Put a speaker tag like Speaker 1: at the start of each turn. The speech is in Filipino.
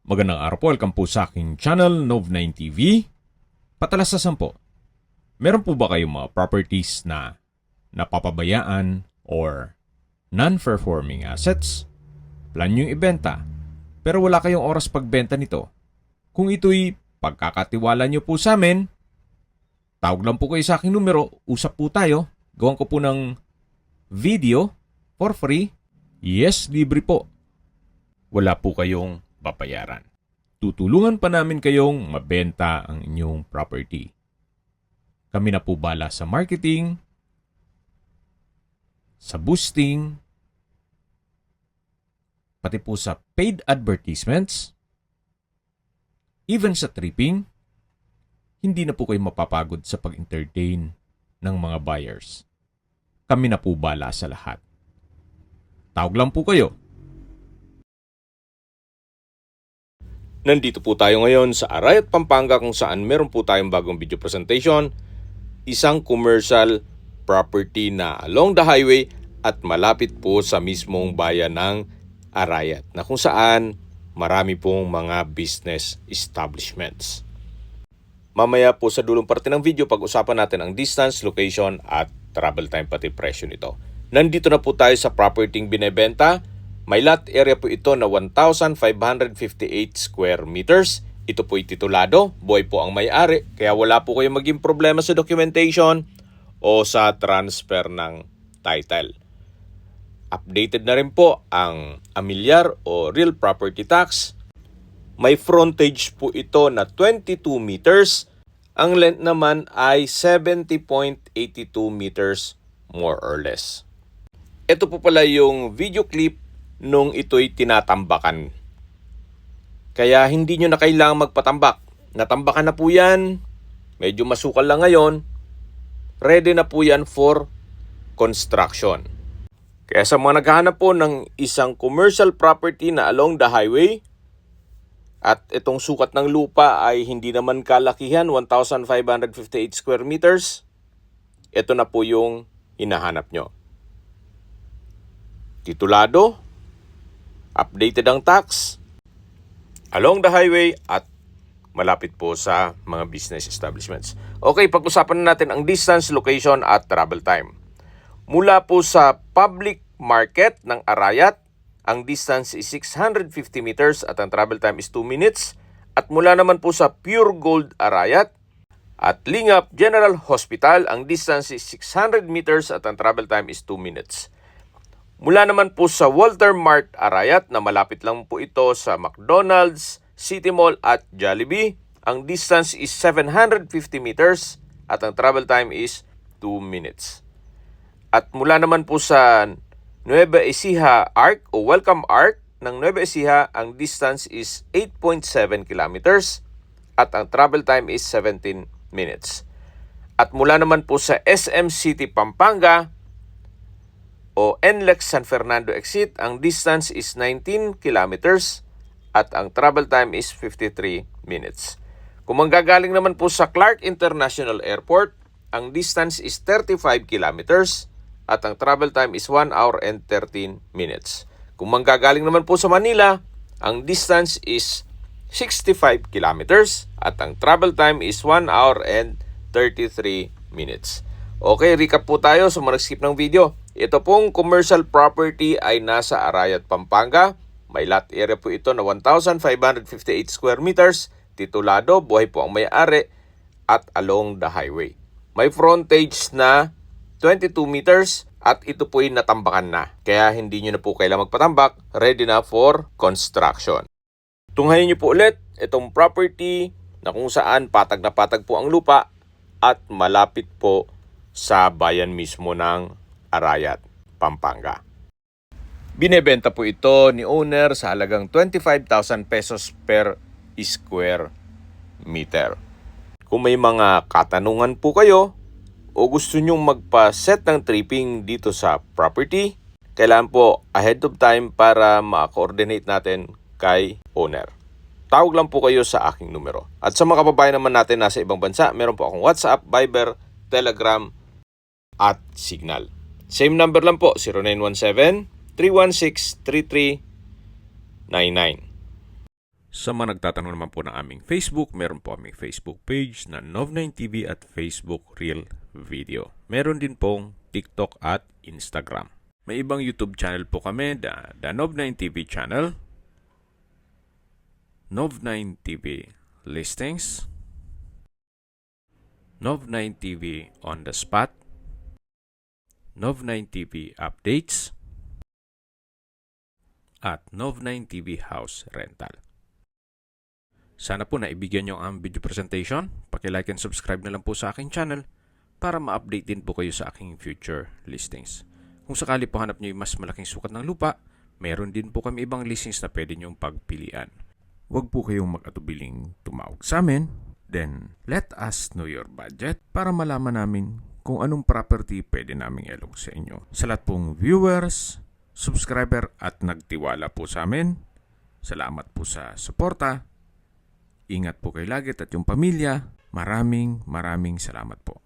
Speaker 1: Magandang araw po, welcome po sa aking channel, Nov9 TV. Patalasasan po, meron po ba kayong mga properties na napapabayaan or non-performing assets? Plan nyo yung ibenta, pero wala kayong oras pagbenta nito. Kung ito'y pagkakatiwala nyo po sa amin, tawag lang po kayo sa aking numero, usap po tayo, gawan ko po ng video for free. Yes, libre po. Wala po kayong babayaran. Tutulungan pa namin kayong mabenta ang inyong property. Kami na po bala sa marketing, sa boosting, pati po sa paid advertisements, even sa tripping. Hindi na po kayo mapapagod sa pag-entertain ng mga buyers. Kami na po bala sa lahat. Tawag lang po kayo.
Speaker 2: Nandito po tayo ngayon sa Arayat, Pampanga kung saan meron po tayong bagong video presentation. Isang commercial property na along the highway at malapit po sa mismong bayan ng Arayat na kung saan marami pong mga business establishments. Mamaya po sa dulong parte ng video pag-usapan natin ang distance, location at travel time pati presyo nito. Nandito na po tayo sa property binebenta. May lot area po ito na 1,558 square meters. Ito po'y titulado, buhay po ang may-ari, kaya wala po kayong maging problema sa documentation o sa transfer ng title. Updated na rin po ang amilyar o real property tax. May frontage po ito na 22 meters. Ang length naman ay 70.82 meters more or less. Ito po pala yung video clip nung ito'y tinatambakan. Kaya hindi nyo na kailangang magpatambak. Natambakan na po yan. Medyo masukal lang ngayon. Ready na po yan for construction. Kaya sa mga naghahanap po ng isang commercial property na along the highway at itong sukat ng lupa ay hindi naman kalakihan, 1,558 square meters, ito na po yung hinahanap nyo. Titulado, updated ang tax, along the highway at malapit po sa mga business establishments. Okay, pag-usapan na natin ang distance, location at travel time. Mula po sa public market ng Arayat, ang distance is 650 meters at ang travel time is 2 minutes. At mula naman po sa Pure Gold Arayat at Lingap General Hospital, ang distance is 600 meters at ang travel time is 2 minutes. Mula naman po sa Walter Mart Arayat na malapit lang po ito sa McDonald's, City Mall at Jollibee, ang distance is 750 meters at ang travel time is 2 minutes. At mula naman po sa Nueva Ecija Arc o Welcome Arc ng Nueva Ecija, ang distance is 8.7 kilometers at ang travel time is 17 minutes. At mula naman po sa SM City Pampanga o NLEX San Fernando Exit, ang distance is 19 kilometers at ang travel time is 53 minutes. Kung manggagaling naman po sa Clark International Airport, ang distance is 35 kilometers at ang travel time is 1 hour and 13 minutes. Kung manggagaling naman po sa Manila, ang distance is 65 kilometers at ang travel time is 1 hour and 33 minutes. Okay, recap po tayo sa mga nag-skip ng video. Ito pong commercial property ay nasa Arayat, Pampanga. May lot area po ito na 1,558 square meters. Titulado, buhay po ang may-ari at along the highway. May frontage na 22 meters at ito po'y natambakan na. Kaya hindi nyo na po kailangang magpatambak. Ready na for construction. Tunghayin nyo po ulit itong property na kung saan patag na patag po ang lupa at malapit po sa bayan mismo ng Arayat, Pampanga. Binebenta po ito ni owner sa halagang 25,000 pesos per square meter. Kung may mga katanungan po kayo o gusto nyong magpa-set ng tripping dito sa property, kailangan po ahead of time para ma-coordinate natin kay owner. Tawag lang po kayo sa aking numero. At sa mga kababayan naman natin nasa ibang bansa, meron po akong WhatsApp, Viber, Telegram at Signal. Same number lang po, 0917-316-3399. Sa mga nagtatanong naman po ng aming Facebook, meron po aming Facebook page na Nov9TV at Facebook Real Video. Meron din pong TikTok at Instagram. May ibang YouTube channel po kami, the Nov9TV channel, Nov9TV Listings, Nov9TV On The Spot, Nov9TV Updates, at Nov9TV House Rental. Sana po naibigyan nyo ang video presentation. Paki-like and subscribe na lang po sa aking channel para ma-update din po kayo sa aking future listings. Kung sakali po hanap nyo yung mas malaking sukat ng lupa, meron din po kami ibang listings na pwede nyong pagpilian. Huwag po kayong mag-atubiling tumawag sa amin. Then, let us know your budget para malaman namin kung anong property pwede naming ilog sa inyo. Sa lahat pong viewers, subscriber at nagtiwala po sa amin, salamat po sa suporta. Ingat po kayo lagi at yung pamilya. Maraming salamat po.